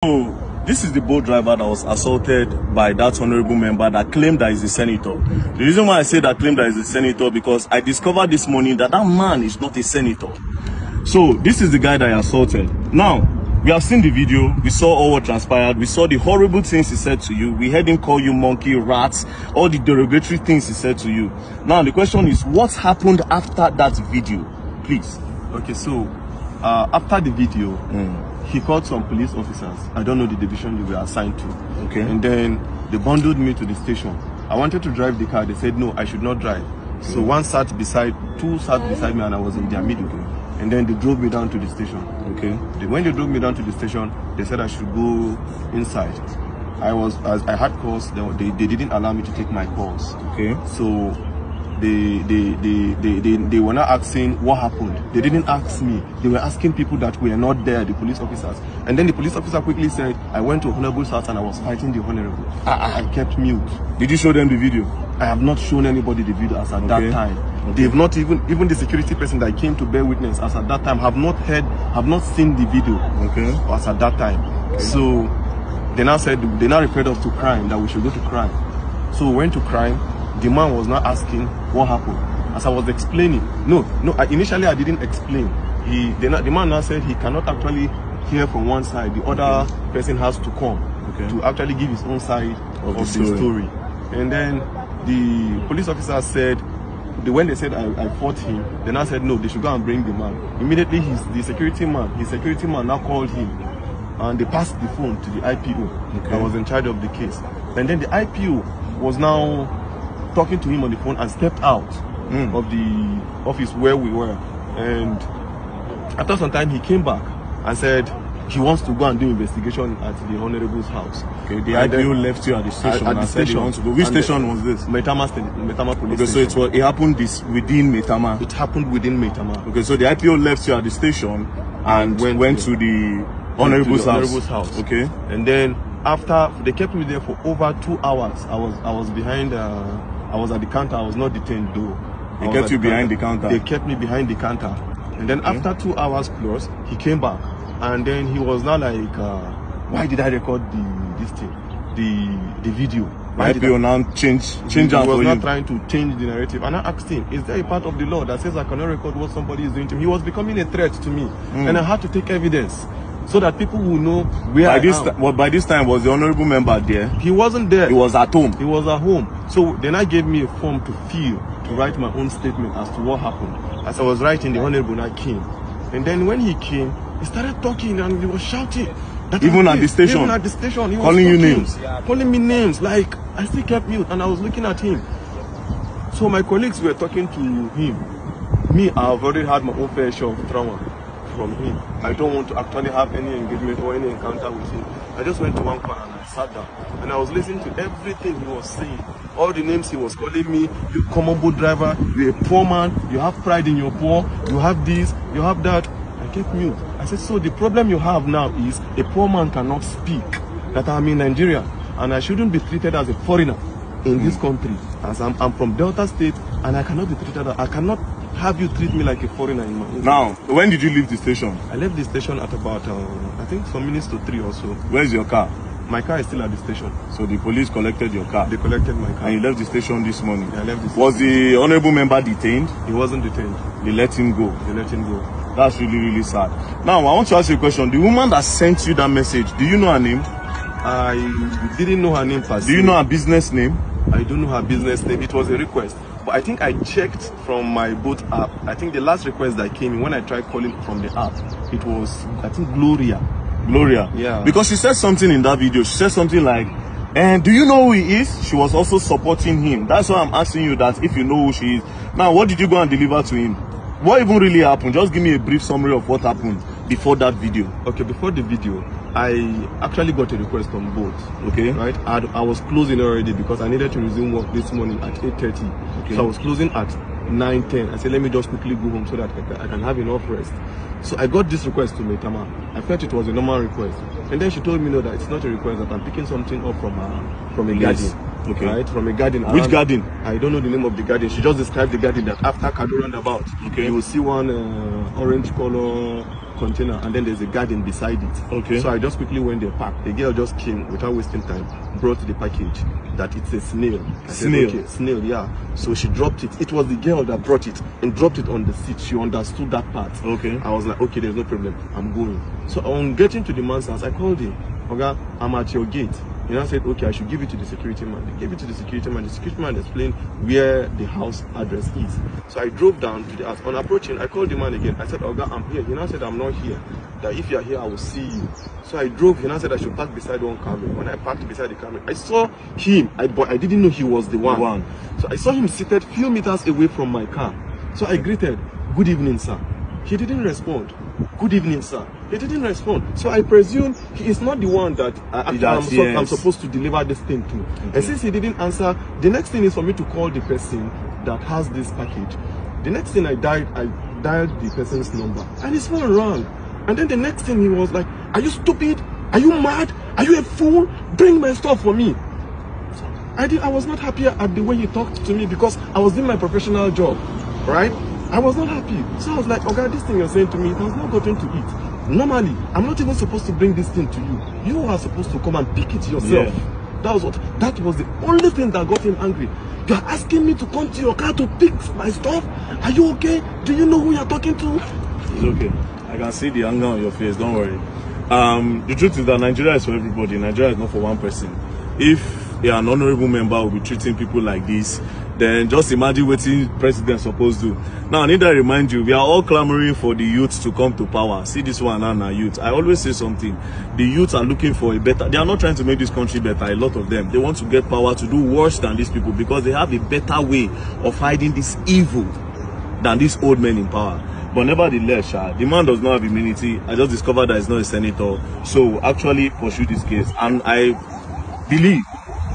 So, this is the boat driver that was assaulted by that honorable member that claimed that he's a senator. The reason why I say that claimed that he's a senator, because I discovered this morning that that man is not a senator. So, this is the guy that I assaulted. Now, we have seen the video, we saw all what transpired, we saw the horrible things he said to you, we heard him call you monkey, rats, all the derogatory things he said to you. Now, the question is, what happened after that video? Please. Okay, so, after the video, he called some police officers. I don't know the division you were assigned to. Okay. And then they bundled me to the station. I wanted to drive the car. They said, no, I should not drive. So two sat beside me and I was in their middle. And then they drove me down to the station. Okay. When they drove me down to the station, they said I should go inside. As I had calls, they didn't allow me to take my calls. Okay. So they were not asking what happened. They didn't ask me. They were asking people that were not there, the police officers. And then the police officer quickly said, I went to Honourable's house and I was fighting the Honourable. I kept mute. Did you show them the video? I have not shown anybody the video as at that time. Okay. They've not even the security person that came to bear witness as at that time have not seen the video. Okay. As at that time. Okay. So they now referred us to crime, that we should go to crime. So we went to crime. The man was not asking what happened. As I was explaining, initially I didn't explain. The man now said he cannot actually hear from one side. The other person has to come to actually give his own side of the story. And then the police officer said, when they said I fought him, they now said no, they should go and bring the man. Immediately his security man now called him, and they passed the phone to the IPO that was in charge of the case. And then the IPO was now talking to him on the phone and stepped out of the office where we were. And after some time he came back and said he wants to go and do investigation at the Honourable's house. Okay, the IPO left you at the station and said he wants to go. Which station was this? Maitama police station. So it happened within Maitama? It happened within Maitama. Okay, so the IPO left you at the station and went to the Honourable's house. Okay. And then after, they kept me there for over 2 hours. I was behind I was at the counter. I was not detained though. They kept you behind the counter? They kept me behind the counter. And then after 2 hours plus, he came back. And then he was now like, why did I record the video? Why did IPO now change He was not trying to change the narrative. And I asked him, is there a part of the law that says I cannot record what somebody is doing to me? He was becoming a threat to me. And I had to take evidence, so that people will know where I am. By this time, was the honourable member there? He wasn't there. He was at home? He was at home. So then I gave me a form to fill, to write my own statement as to what happened. As I was writing, the honourable came. And then when he came, he started talking and he was shouting. Even at the station? Even at the station. He was calling you names? Calling me names. Like, I still kept mute and I was looking at him. So my colleagues were talking to him. Me, I've already had my own fair share of trauma from him. I don't want to actually have any engagement or any encounter with him. I just went to one corner and I sat down and I was listening to everything he was saying. All the names he was calling me: you common boat driver, you're a poor man, you have pride in your poor, you have this, you have that. I kept mute. I said, so the problem you have now is a poor man cannot speak, that I'm in Nigeria and I shouldn't be treated as a foreigner in this country, as I'm from Delta State, and I cannot be treated, I cannot have you treat me like a foreigner in my own. Now, when did you leave the station? I left the station at about, I think some minutes to 3 or so. Where's your car? My car is still at the station. So the police collected your car? They collected my car. And you left the station this morning? Yeah, I left the station. Was the honourable member detained? He wasn't detained. They let him go? They let him go. That's really, really sad. Now, I want to ask you a question. The woman that sent you that message, do you know her name? I didn't know her name per se. Do you know her business name? I don't know her business name. It was a request. But I think I checked from my boat app. I think the last request that came in when I tried calling from the app, it was, I think, Gloria. Gloria? Yeah. Because she said something in that video. She said something like, and do you know who he is? She was also supporting him. That's why I'm asking you that if you know who she is. Now, what did you go and deliver to him? What even really happened? Just give me a brief summary of what happened before that video. Okay, before the video, I actually got a request on boat. Okay. Right? I was closing already because I needed to resume work this morning at 8:30. Okay. So I was closing at 9:10. I said, let me just quickly go home so that I can have enough rest. So I got this request to Maitama. I felt it was a normal request. And then she told me, no, that it's not a request, that I'm picking something up from a garden. Okay. Right, from a garden. Which garden? I don't know the name of the garden. She just described the garden that after Kado roundabout, okay, you will see one orange color container, and then there's a garden beside it. Okay. So I just quickly went there, parked. The girl just came without wasting time, brought the package that it's a snail. Snail. Okay, snail, yeah. So she dropped it. It was the girl that brought it and dropped it on the seat. She understood that part. Okay. I was like, okay, there's no problem. I'm going. So on getting to the man's house, I called him. Okay, I'm at your gate. He now said, okay, I should give it to the security man. They gave it to the security man. The security man explained where the house address is. So I drove down to the house. On approaching, I called the man again. I said, Oga, I'm here. He now said, I'm not here. That if you're here, I will see you. So I drove. He now said I should park beside one car. When I parked beside the car, I saw him, but I didn't know he was the one. So I saw him seated few meters away from my car. So I greeted, good evening, sir. He didn't respond. Good evening, sir. He didn't respond. So I presume he is not the one that I'm supposed to deliver this thing to. Okay. And since he didn't answer, the next thing is for me to call the person that has this package. The next thing I dialed the person's number, and his phone rang. And then the next thing he was like, are you stupid? Are you mad? Are you a fool? Bring my stuff for me. I was not happy at the way he talked to me because I was doing my professional job, right? I was not happy. So I was like, okay, this thing you're saying to me, it has not gotten to it. Normally, I'm not even supposed to bring this thing to you. You are supposed to come and pick it yourself. Yeah. That was the only thing that got him angry. You're asking me to come to your car to pick my stuff? Are you okay? Do you know who you're talking to? It's okay. I can see the anger on your face, don't worry. The truth is that Nigeria is for everybody. Nigeria is not for one person. If an honourable member will be treating people like this, then just imagine what the president is supposed to do. Now, I need to remind you, we are all clamoring for the youth to come to power. See this one and our youth. I always say something. The youth are looking for a better... They are not trying to make this country better, a lot of them. They want to get power to do worse than these people because they have a better way of hiding this evil than these old men in power. But nevertheless, the man does not have immunity. I just discovered that he's not a senator. So actually pursue this case. And I believe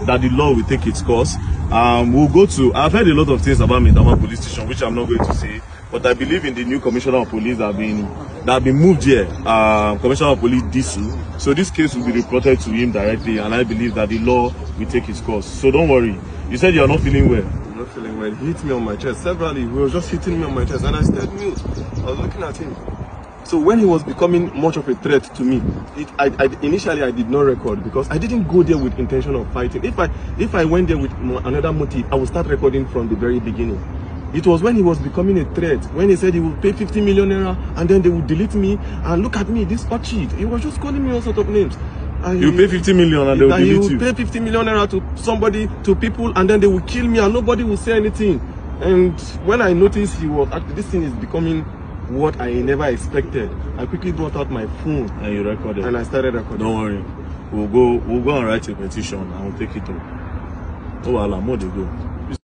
that the law will take its course. We'll go to... I've heard a lot of things about Maitama police station, which I'm not going to say. But I believe in the new commissioner of police that have been moved here. Commissioner of police Disu. So this case will be reported to him directly. And I believe that the law will take its course. So don't worry. You said you're not feeling well. I'm not feeling well. He hit me on my chest. Severally, he was just hitting me on my chest. And I stayed mute. I was looking at him. So when he was becoming much of a threat to me, initially I did not record because I didn't go there with intention of fighting. If I went there with another motive, I would start recording from the very beginning. It was when he was becoming a threat, when he said he would pay 50 million naira and then they would delete me and look at me, this cheat. He was just calling me all sorts of names. You pay 50 million and they will delete you. He will pay 50 million naira to somebody, to people, and then they will kill me and nobody will say anything. And when I noticed he was actually, this thing is becoming what I never expected, I quickly brought out my phone and you recorded. And I started recording. Don't worry, we'll go and write a petition and we'll take it up. Oh, Allah, more they go.